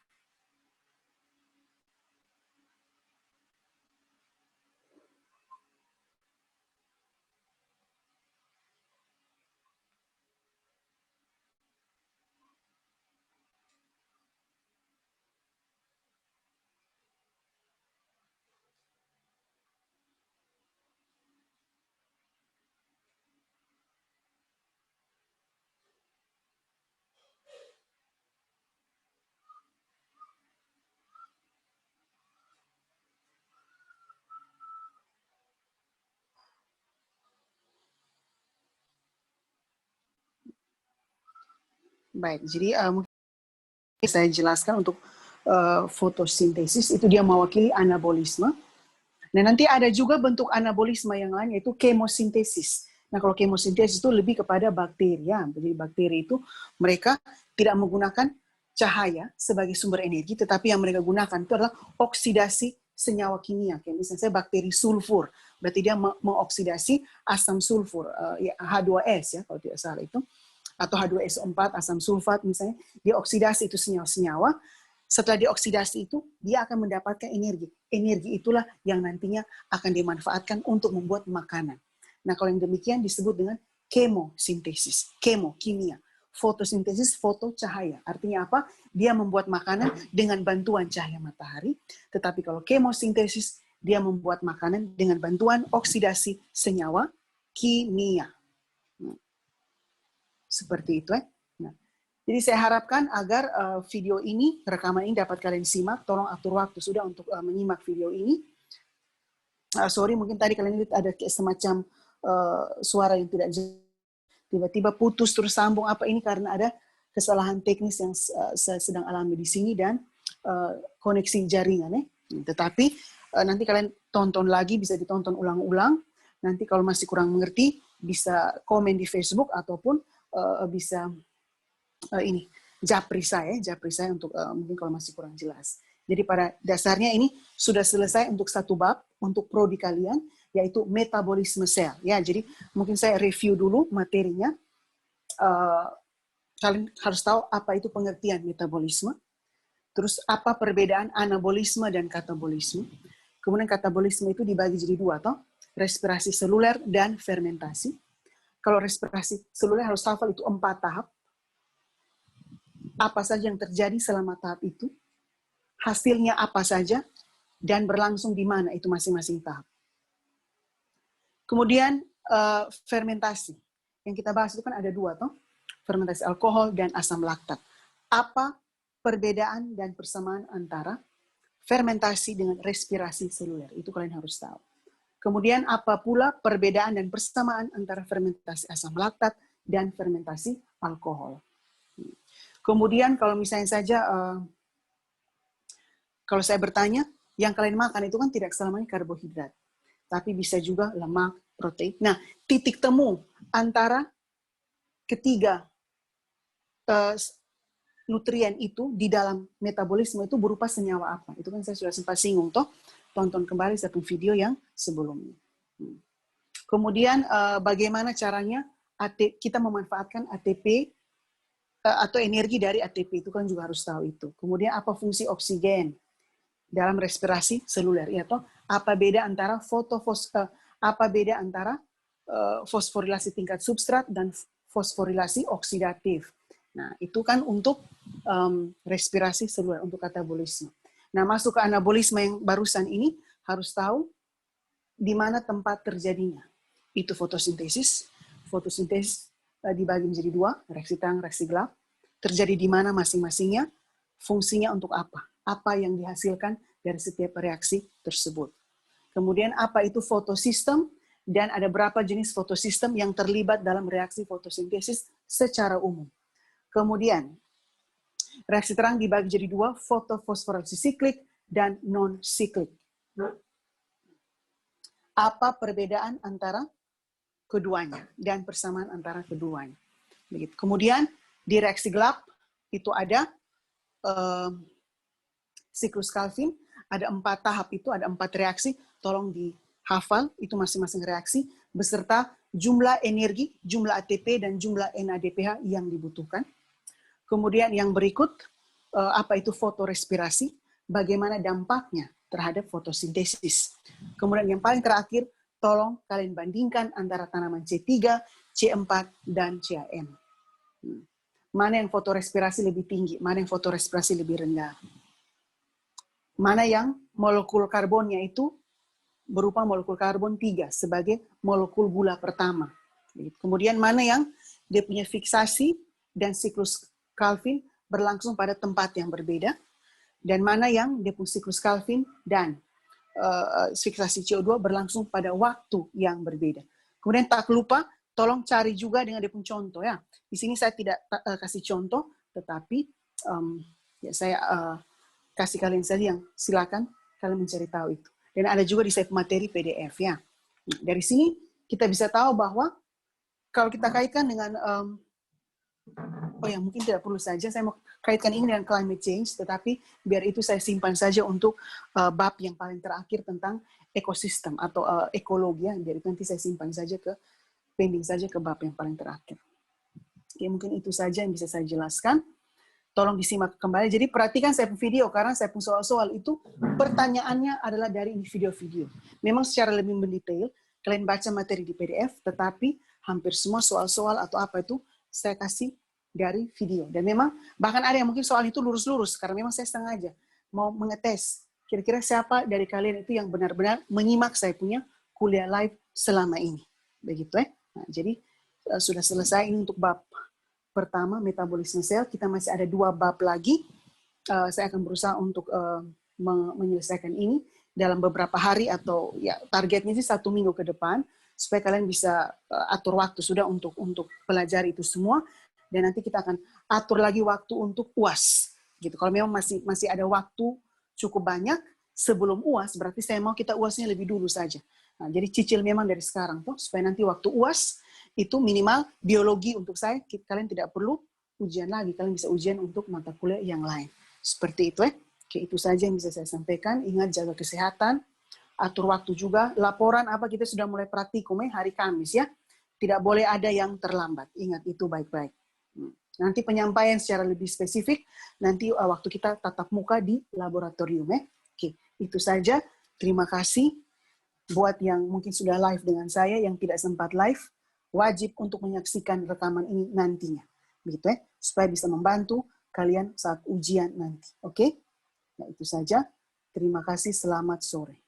Baik, jadi mungkin saya jelaskan untuk fotosintesis itu dia mewakili anabolisme. Nah, nanti ada juga bentuk anabolisme yang lain, yaitu kemosintesis. Nah, kalau kemosintesis itu lebih kepada bakteri. Ya. Jadi bakteri itu mereka tidak menggunakan cahaya sebagai sumber energi, tetapi yang mereka gunakan itu adalah oksidasi senyawa kimia. Kayak misalnya bakteri sulfur, berarti dia mengoksidasi asam sulfur, H2S ya, kalau tidak salah itu. Atau H2SO4, asam sulfat misalnya, dioksidasi itu senyawa-senyawa. Setelah dioksidasi itu, dia akan mendapatkan energi. Energi itulah yang nantinya akan dimanfaatkan untuk membuat makanan. Nah, kalau yang demikian disebut dengan kemosintesis, kemo, kimia. Fotosintesis, foto, cahaya. Artinya apa? Dia membuat makanan dengan bantuan cahaya matahari. Tetapi kalau kemosintesis, dia membuat makanan dengan bantuan oksidasi senyawa kimia. Seperti itu ya. Nah, jadi saya harapkan agar video ini, rekaman ini dapat kalian simak. Tolong atur waktu sudah untuk menyimak video ini. Sorry, mungkin tadi kalian lihat ada semacam suara yang tidak jelas. Tiba-tiba putus terus sambung apa ini karena ada kesalahan teknis yang saya sedang alami di sini dan koneksi jaringan ya. Tetapi nanti kalian tonton lagi, bisa ditonton ulang-ulang. Nanti kalau masih kurang mengerti bisa komen di Facebook ataupun bisa ini japri saya untuk mungkin kalau masih kurang jelas. Jadi pada dasarnya ini sudah selesai untuk satu bab untuk prodi kalian, yaitu metabolisme sel. Ya, jadi mungkin saya review dulu materinya. Kalian harus tahu apa itu pengertian metabolisme. Terus apa perbedaan anabolisme dan katabolisme. Kemudian katabolisme itu dibagi jadi dua, toh? Respirasi seluler dan fermentasi. Kalau respirasi seluler harus hafal itu 4 tahap. Apa saja yang terjadi selama tahap itu, hasilnya apa saja, dan berlangsung di mana itu masing-masing tahap. Kemudian fermentasi. Yang kita bahas itu kan ada 2, toh? Fermentasi alkohol dan asam laktat. Apa perbedaan dan persamaan antara fermentasi dengan respirasi seluler? Itu kalian harus tahu. Kemudian apa pula perbedaan dan persamaan antara fermentasi asam laktat dan fermentasi alkohol. Kemudian kalau misalnya saja, kalau saya bertanya, yang kalian makan itu kan tidak selamanya karbohidrat, tapi bisa juga lemak, protein. Nah, titik temu antara ketiga nutrien itu di dalam metabolisme itu berupa senyawa apa? Itu kan saya sudah sempat singgung, toh. Tonton kembali satu video yang sebelumnya. Kemudian bagaimana caranya kita memanfaatkan ATP atau energi dari ATP, itu kan juga harus tahu itu. Kemudian apa fungsi oksigen dalam respirasi seluler, ya toh? Apa beda antara fosforilasi tingkat substrat dan fosforilasi oksidatif. Nah, itu kan untuk respirasi seluler, untuk katabolisme. Nah, masuk ke anabolisme yang barusan ini, harus tahu di mana tempat terjadinya. Itu fotosintesis. Fotosintesis dibagi menjadi dua, reaksi terang, reaksi gelap. Terjadi di mana masing-masingnya, fungsinya untuk apa? Apa yang dihasilkan dari setiap reaksi tersebut. Kemudian apa itu fotosistem, dan ada berapa jenis fotosistem yang terlibat dalam reaksi fotosintesis secara umum. Kemudian, reaksi terang dibagi jadi dua, fotofosforilasi siklik dan non-siklik. Apa perbedaan antara keduanya dan persamaan antara keduanya. Begitu. Kemudian di reaksi gelap itu ada siklus Calvin, ada 4 tahap itu, ada 4 reaksi, tolong dihafal itu masing-masing reaksi beserta jumlah energi, jumlah ATP dan jumlah NADPH yang dibutuhkan. Kemudian yang berikut apa itu fotorespirasi, bagaimana dampaknya terhadap fotosintesis. Kemudian yang paling terakhir, tolong kalian bandingkan antara tanaman C3, C4, dan CAM. Mana yang fotorespirasi lebih tinggi, mana yang fotorespirasi lebih rendah. Mana yang molekul karbonnya itu berupa molekul karbon 3 sebagai molekul gula pertama. Kemudian mana yang dia punya fiksasi dan siklus Calvin berlangsung pada tempat yang berbeda. Dan mana yang dia punya siklus Calvin dan fiksasi CO2 berlangsung pada waktu yang berbeda. Kemudian tak lupa, tolong cari juga dengan dia punya contoh ya. Di sini saya tidak kasih contoh, tetapi ya saya kasih kalian saja yang silakan kalian mencari tahu itu. Dan ada juga di set materi PDF ya. Nah, dari sini kita bisa tahu bahwa kalau kita kaitkan dengan mungkin tidak perlu saja saya mau kaitkan ini dengan climate change, tetapi biar itu saya simpan saja untuk bab yang paling terakhir tentang ekosistem atau ekologi, biar itu nanti saya simpan saja pending saja ke bab yang paling terakhir. Oke, mungkin itu saja yang bisa saya jelaskan. Tolong disimak kembali. Jadi perhatikan saya video karena saya pun soal-soal itu pertanyaannya adalah dari video-video. Memang secara lebih mendetail kalian baca materi di PDF, tetapi hampir semua soal-soal atau apa itu saya kasih dari video. Dan memang bahkan ada yang mungkin soal itu lurus-lurus karena memang saya sengaja mau mengetes kira-kira siapa dari kalian itu yang benar-benar menyimak saya punya kuliah live selama ini. Begitu ya. Nah, jadi sudah selesai ini untuk bab pertama, metabolisme sel. Kita masih ada 2 bab lagi. Saya akan berusaha untuk menyelesaikan ini dalam beberapa hari atau ya targetnya sih 1 minggu ke depan supaya kalian bisa atur waktu sudah untuk pelajari itu semua. Dan nanti kita akan atur lagi waktu untuk UAS. Gitu. Kalau memang masih ada waktu cukup banyak sebelum UAS, berarti saya mau kita UASnya lebih dulu saja. Nah, jadi cicil memang dari sekarang tuh supaya nanti waktu UAS itu minimal biologi untuk saya, kalian tidak perlu ujian lagi, kalian bisa ujian untuk mata kuliah yang lain. Seperti itu ya. Oke, itu saja yang bisa saya sampaikan. Ingat jaga kesehatan, atur waktu juga. Laporan apa kita sudah mulai praktikum hari Kamis ya. Tidak boleh ada yang terlambat. Ingat itu baik-baik. Nanti penyampaian secara lebih spesifik, nanti waktu kita tatap muka di laboratorium ya. Oke, itu saja. Terima kasih buat yang mungkin sudah live dengan saya, yang tidak sempat live, wajib untuk menyaksikan rekaman ini nantinya. Begitu ya, supaya bisa membantu kalian saat ujian nanti. Oke? Nah, itu saja. Terima kasih, selamat sore.